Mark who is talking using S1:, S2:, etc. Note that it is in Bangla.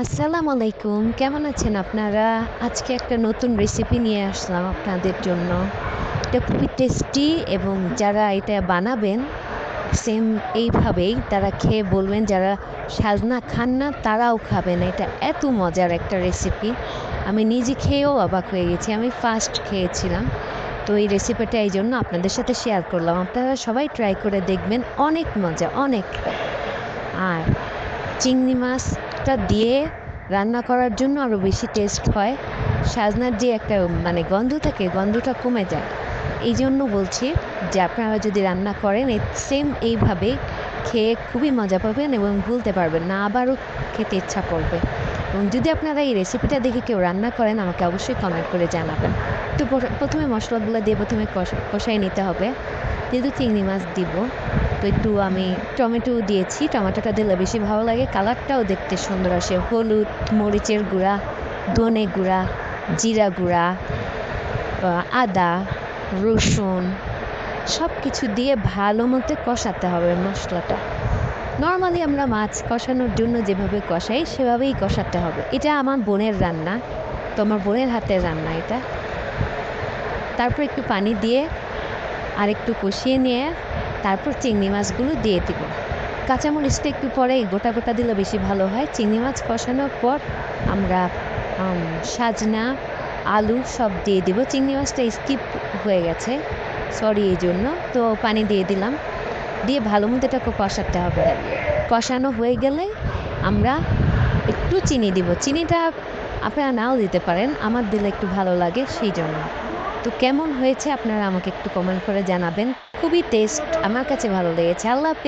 S1: আসসালামু আলাইকুম। কেমন আছেন আপনারা? আজকে একটা নতুন রেসিপি নিয়ে আসলাম আপনাদের জন্য। এটা খুবই টেস্টি এবং যারা এটা বানাবেন সেম এইভাবেই তারা খেয়ে বলবেন, যারা সাজনা খান না তারাও খাবেন। এটা এত মজার একটা রেসিপি। আমি নিজে খেয়েও অবাক হয়ে গেছি। আমি ফার্স্ট খেয়েছিলাম। তো এই রেসিপিটা এইজন্য আপনাদের সাথে শেয়ার করলাম। আপনারা সবাই ট্রাই করে দেখবেন। অনেক মজা, অনেক। আর চিংড়ি মাছটা দিয়ে রান্না করার জন্য আরও বেশি টেস্ট হয়। সাজনার যে একটা গন্ধ থাকে, গন্ধটা কমে যায়। এই জন্য বলছি যে আপনারা যদি রান্না করেন সেম এইভাবে খেয়ে খুবই মজা পাবেন এবং ভুলতে পারবেন না, আবারও খেতে ইচ্ছা করবে। এবং যদি আপনারা এই রেসিপিটা দেখে কেউ রান্না করেন আমাকে অবশ্যই কমেন্ট করে জানাবেন। তো প্রথমে মশলাগুলো দিয়ে প্রথমে কষাই নিতে হবে। যেহেতু চিংড়ি মাছ দিব, তো একটু আমি টমেটো দিয়েছি। টমেটোটা দিলে বেশি ভালো লাগে, কালারটাও দেখতে সুন্দর আসে। হলুদ, মরিচের গুঁড়া, ধনে গুঁড়া, জিরা গুঁড়া, আদা, রসুন সব কিছু দিয়ে ভালো মতো কষাতে হবে মশলাটা। নর্মালি আমরা মাছ কষানোর জন্য যেভাবে কষাই সেভাবেই কষাতে হবে। এটা আমার বোনের রান্না, তো আমার বোনের হাতের রান্না এটা। তারপর একটু পানি দিয়ে আর একটু কষিয়ে নিয়ে তারপর চিংড়ি মাছগুলো দিয়ে দিব। কাঁচামরিচটা একটু পরে গোটা গোটা দিলে বেশি ভালো হয়। চিংড়ি মাছ কষানোর পর আমরা সাজনা, আলু সব দিয়ে দিব। চিংড়ি মাছটা স্কিপ হয়ে গেছে, সরি এই জন্য। তো পানি দিয়ে দিলাম, দিয়ে ভালো মতো এটাকে কষাতে হবে। কষানো হয়ে গেলে আমরা একটু চিনি দিব। চিনিটা আপনারা নাও দিতে পারেন, আমার দিলে একটু ভালো লাগে সেই জন্য। তো কেমন হয়েছে আপনারা আমাকে একটু কমেন্ট করে জানাবেন। খুবই টেস্ট, আমার কাছে ভালো লেগেছে। আল্লাহ হাফেজ।